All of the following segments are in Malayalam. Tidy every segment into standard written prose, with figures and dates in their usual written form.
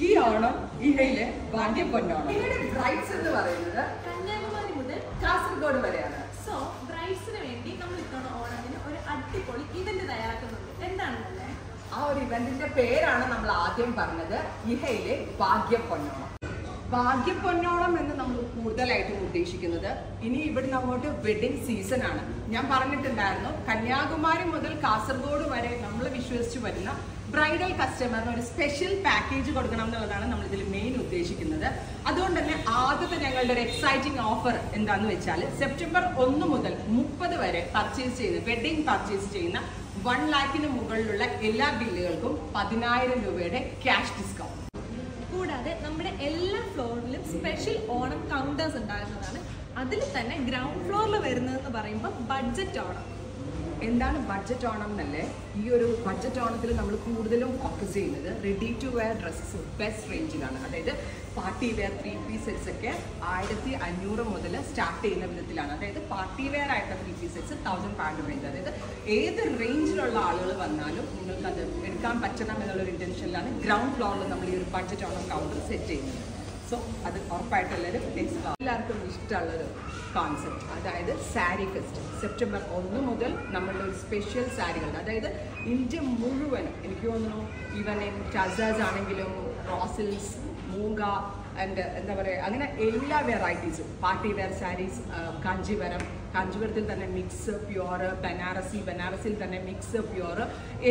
ഈ ഓണം ഇഹയിലെ ഭാഗ്യപ്പൊന്നോണം. ഇവയുടെ ബ്രൈഡ്സ് എന്ന് പറയുന്നത് കന്യാകുമാരി മുതൽ കാസർഗോഡ് വരെയാണ്. സോ ബ്രൈഡ്സിന് വേണ്ടി നമ്മൾ ഇത്തവണ ഓണത്തിന് ഒരു അടിപൊളി ഇവന്റ് തയ്യാറാക്കുന്നുണ്ട്. എന്താണെന്നല്ലേ, ആ ഒരു ഇവന്റിന്റെ പേരാണ് നമ്മൾ ആദ്യം പറഞ്ഞത്, ഇഹയിലെ ഭാഗ്യപ്പൊന്നോണം. ഭാഗ്യപ്പൊന്നോണം എന്ന് നമ്മൾ കൂടുതലായിട്ടും ഉദ്ദേശിക്കുന്നത് ഇനി ഇവിടുന്ന് അങ്ങോട്ട് വെഡിങ് സീസൺ ആണ്. ഞാൻ പറഞ്ഞിട്ടുണ്ടായിരുന്നു, കന്യാകുമാരി മുതൽ കാസർഗോഡ് വരെ നമ്മൾ വിശ്വസിച്ച് വരുന്ന ബ്രൈഡൽ കസ്റ്റമറിന് ഒരു സ്പെഷ്യൽ പാക്കേജ് കൊടുക്കണം എന്നുള്ളതാണ് നമ്മൾ ഇതിൽ മെയിൻ ഉദ്ദേശിക്കുന്നത്. അതുകൊണ്ട് തന്നെ ആദ്യത്തെ ഞങ്ങളുടെ ഒരു എക്സൈറ്റിംഗ് ഓഫർ എന്താന്ന് വെച്ചാൽ, സെപ്റ്റംബർ 1 മുതൽ 30 വരെ പർച്ചേസ് ചെയ്യുന്ന വെഡിങ് പർച്ചേസ് ചെയ്യുന്ന 1 lakhന് മുകളിലുള്ള എല്ലാ ബില്ലുകൾക്കും 10,000 രൂപയുടെ ക്യാഷ് ഡിസ്കൗണ്ട്. കൂടാതെ നമ്മുടെ എല്ലാ ഫ്ലോറിലും സ്പെഷ്യൽ ഓണം കൗണ്ടേഴ്സ് ഉണ്ടാകുന്നതാണ്. അതിൽ തന്നെ ഗ്രൗണ്ട് ഫ്ലോറിൽ വരുന്നതെന്ന് പറയുമ്പോൾ ബഡ്ജറ്റ് ഓണം. എന്താണ് ബഡ്ജറ്റ് ഓണം എന്നല്ലേ? ഈ ഒരു ബഡ്ജറ്റ് ഓണത്തിൽ നമ്മൾ കൂടുതലും ഫോക്കസ് ചെയ്യുന്നത് ready to wear dresses best റേഞ്ചിലാണ്. അതായത് പാർട്ടി വെയർ 3 piece സെറ്റ്സ് ഒക്കെ 1500 മുതൽ സ്റ്റാർട്ട് ചെയ്യുന്ന വിധത്തിലാണ്. അതായത് പാർട്ടി വെയർ ആയിട്ടുള്ള 3 piece സെറ്റ്സ് 1500 റേഞ്ച്. അതായത് ഏത് റേഞ്ചിലുള്ള ആളുകൾ വന്നാലും നിങ്ങൾക്ക് അത് എടുക്കാൻ പറ്റണം എന്നുള്ളൊരു ഇൻറ്റൻഷനിലാണ് ഗ്രൗണ്ട് ഫ്ലോറിൽ നമ്മൾ ഈ ഒരു ബഡ്ജറ്റ് ഓണം കൗണ്ടർ സെറ്റ് ചെയ്യുന്നത്. സോ അത് ഉറപ്പായിട്ടും എല്ലാവർക്കും ഇഷ്ടമുള്ളൊരു കോൺസെപ്റ്റ്, അതായത് സാരി ഫെസ്റ്റ്. സെപ്റ്റംബർ 1 മുതൽ നമ്മളുടെ ഒരു സ്പെഷ്യൽ സാരികളുണ്ട്. അതായത് ഇന്ത്യ മുഴുവനും എനിക്ക് തോന്നുന്നു, ഈവൻ ടസാസ് ആണെങ്കിലും റോസിൽസ്, മൂങ്ക ആൻഡ് എന്താ പറയുക, അങ്ങനെ എല്ലാ വെറൈറ്റീസും പാർട്ടി വെയർ സാരീസ്, കാഞ്ചീപുരത്തിൽ തന്നെ മിക്സ് പ്യുവർ, ബനാറസിൽ തന്നെ മിക്സ് പ്യുവർ,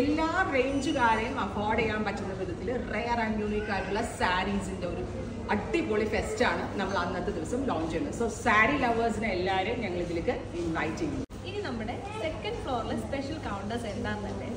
എല്ലാ റേഞ്ചുകാരെയും അഫോർഡ് ചെയ്യാൻ പറ്റുന്ന വിധത്തിൽ റെയർ ആൻഡ് യൂണീക്ക് ആയിട്ടുള്ള സാരീസിൻ്റെ ഒരു അടിപൊളി ഫെസ്റ്റാണ് നമ്മൾ അന്നത്തെ ദിവസം ലോഞ്ച് ചെയ്യുന്നത്. സോ സാരി ലവേഴ്സിനെ എല്ലാവരെയും ഞങ്ങൾ ഇതിലേക്ക് ഇൻവൈറ്റ് ചെയ്യുന്നു. ഇനി നമ്മുടെ സെക്കൻഡ് ഫ്ലോറിലെ സ്പെഷ്യൽ കൗണ്ടേഴ്സ് എന്താണെന്നല്ലേ?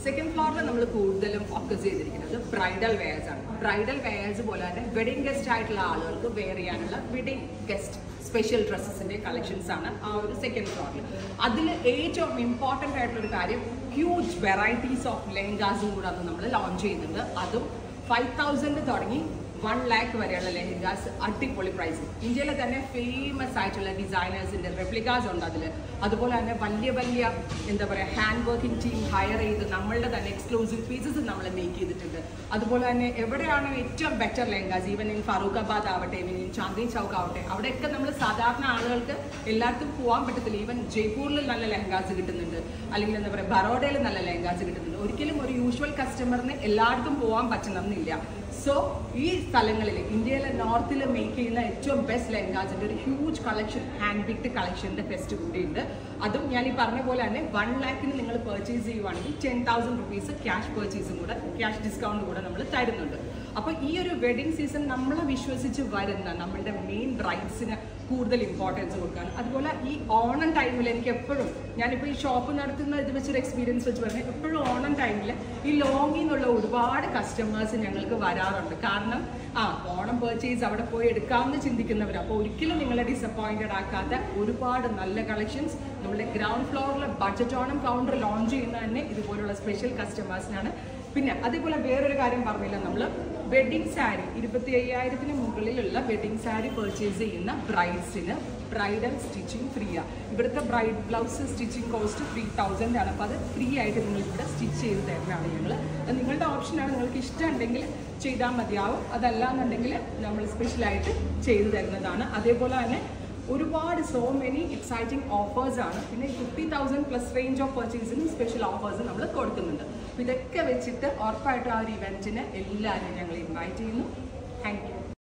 സെക്കൻഡ് ഫ്ലോറിൽ നമ്മൾ കൂടുതലും ഫോക്കസ് ചെയ്തിരിക്കുന്നത് ബ്രൈഡൽ വെയേഴ്സ് ആണ്. ബ്രൈഡൽ വെയേഴ്സ് പോലെ തന്നെ വെഡിങ് ഗസ്റ്റ് ആയിട്ടുള്ള ആളുകൾക്ക് വെയർ ചെയ്യാനുള്ള വെഡിങ് ഗസ്റ്റ് സ്പെഷ്യൽ ഡ്രസ്സസിന്റെ കളക്ഷൻസ് ആണ് ആ ഒരു സെക്കൻഡ് ഫ്ലോറിൽ. അതിൽ ഏറ്റവും ഇമ്പോർട്ടൻ്റ് ആയിട്ടുള്ളൊരു കാര്യം, ഹ്യൂജ് വെറൈറ്റീസ് ഓഫ് ലെഹങ്കാസും കൂടെ അന്ന് നമ്മൾ ലോഞ്ച് ചെയ്യുന്നുണ്ട്. അതും 5,000 തുടങ്ങി 1 lakh വരെയുള്ള ലെഹങ്കാസ് അടിപൊളി പ്രൈസ്. ഇന്ത്യയിലെ തന്നെ ഫേമസ് ആയിട്ടുള്ള ഡിസൈനേഴ്സിന്റെ റെപ്ലിക്കാസ് ഉണ്ട് അതിൽ. അതുപോലെ തന്നെ വലിയ എന്താ പറയുക ഹാൻഡ് വർക്കിംഗ് ടീം ഹയർ ചെയ്ത് നമ്മളുടെ തന്നെ എക്സ്ക്ലൂസീവ് പീസസ് നമ്മൾ മേക്ക് ചെയ്തിട്ടുണ്ട്. അതുപോലെ തന്നെ എവിടെയാണോ ഏറ്റവും better lehengas, even in Farrukhabad ആവട്ടെ, ഈവൻ ഇൻ ചാന്ദി ചൗക്ക് ആവട്ടെ, അവിടെയൊക്കെ നമ്മൾ സാധാരണ ആളുകൾക്ക് എല്ലാവർക്കും പോകാൻ പറ്റത്തില്ല. ഈവൻ ജയ്പൂരിൽ നല്ല ലെഹങ്കാസ് കിട്ടുന്നുണ്ട്, അല്ലെങ്കിൽ എന്താ പറയുക ബറോഡയിൽ നല്ല ലെഹങ്കാസ് കിട്ടുന്നുണ്ട്. ഒരിക്കലും ഒരു യൂഷ്വൽ കസ്റ്റമറിന് എല്ലായിടത്തും പോകാൻ പറ്റണമെന്നില്ല. സോ ഈ സ്ഥലങ്ങളിൽ ഇന്ത്യയിലെ നോർത്തിൽ മേക്ക് ചെയ്യുന്ന ഏറ്റവും ബെസ്റ്റ് ലെഹങ്കാസിൻ്റെ ഒരു ഹ്യൂജ് കളക്ഷൻ, ഹാൻഡ് പിക്ഡ് കളക്ഷൻ്റെ ഫെസ്റ്റ് കൂടിയുണ്ട്. അതും ഞാൻ ഈ പറഞ്ഞ പോലെ തന്നെ 1 lakhന് നിങ്ങൾ പർച്ചേസ് ചെയ്യുവാണെങ്കിൽ 10,000 rupees ക്യാഷ് പർച്ചേസും കൂടെ, ക്യാഷ് ഡിസ്കൗണ്ട് കൂടെ നമ്മൾ തരുന്നുണ്ട്. അപ്പോൾ ഈ ഒരു വെഡിങ് സീസൺ നമ്മളെ വിശ്വസിച്ച് വരുന്ന നമ്മളുടെ മെയിൻ ബ്രൈഡ്സിന് കൂടുതൽ ഇമ്പോർട്ടൻസ് കൊടുക്കാൻ. അതുപോലെ ഈ ഓണം ടൈമിൽ എനിക്ക് എപ്പോഴും, ഞാനിപ്പോൾ ഈ ഷോപ്പ് നടത്തുന്ന ഇത് വെച്ചൊരു എക്സ്പീരിയൻസ് വെച്ച് പറഞ്ഞാൽ, എപ്പോഴും ഓണം ടൈമിൽ ഈ ലോങ്ങിൽ നിന്നുള്ള ഒരുപാട് കസ്റ്റമേഴ്സ് ഞങ്ങൾക്ക് വരാറുണ്ട്. കാരണം ഓണം പർച്ചേസ് അവിടെ പോയി എടുക്കാമെന്ന് ചിന്തിക്കുന്നവർ. അപ്പോൾ ഒരിക്കലും നിങ്ങളെ ഡിസപ്പോയിൻറ്റഡ് ആക്കാത്ത ഒരുപാട് നല്ല കളക്ഷൻസ് നമ്മുടെ ഗ്രൗണ്ട് ഫ്ലോറിൽ ബഡ്ജറ്റ് ഓണം കൗണ്ടർ ലോഞ്ച് ചെയ്യുന്ന തന്നെ ഇതുപോലുള്ള സ്പെഷ്യൽ കസ്റ്റമേഴ്സിനാണ്. പിന്നെ അതേപോലെ വേറൊരു കാര്യം പറഞ്ഞില്ല, നമ്മൾ വെഡിങ് സാരി 25,000-ന് മുകളിലുള്ള വെഡിങ് സാരി പർച്ചേസ് ചെയ്യുന്ന ബ്രൈഡ്സിന് ബ്രൈഡൽ സ്റ്റിച്ചിങ് ഫ്രീ ആണ്. ഇവിടുത്തെ ബ്രൈഡ് ബ്ലൗസ് സ്റ്റിച്ചിങ് കോസ്റ്റ് 3,000 ആണ്. അപ്പോൾ അത് ഫ്രീ ആയിട്ട് നിങ്ങളിവിടെ സ്റ്റിച്ച് ചെയ്ത് തരുന്നതാണ് ഞങ്ങൾ. അത് നിങ്ങളുടെ ഓപ്ഷനാണ്, നിങ്ങൾക്ക് ഇഷ്ടമുണ്ടെങ്കിൽ ചെയ്താൽ മതിയാവും, അതല്ല എന്നുണ്ടെങ്കിൽ നമ്മൾ സ്പെഷ്യലായിട്ട് ചെയ്തു തരുന്നതാണ്. അതേപോലെ തന്നെ ഒരുപാട് സോ മെനി എക്സൈറ്റിംഗ് ഓഫേഴ്സ് ആണ്. പിന്നെ 50,000+ റേഞ്ച് ഓഫ് പർച്ചേസിനും സ്പെഷ്യൽ ഓഫേഴ്സ് നമ്മൾ കൊടുക്കുന്നുണ്ട്. അപ്പോൾ ഇതൊക്കെ വെച്ചിട്ട് ഉറപ്പായിട്ടും ആ ഒരു ഇവൻറ്റിന് എല്ലാവരും ഞങ്ങൾ ഇൻവൈറ്റ് ചെയ്യുന്നു. Thank you.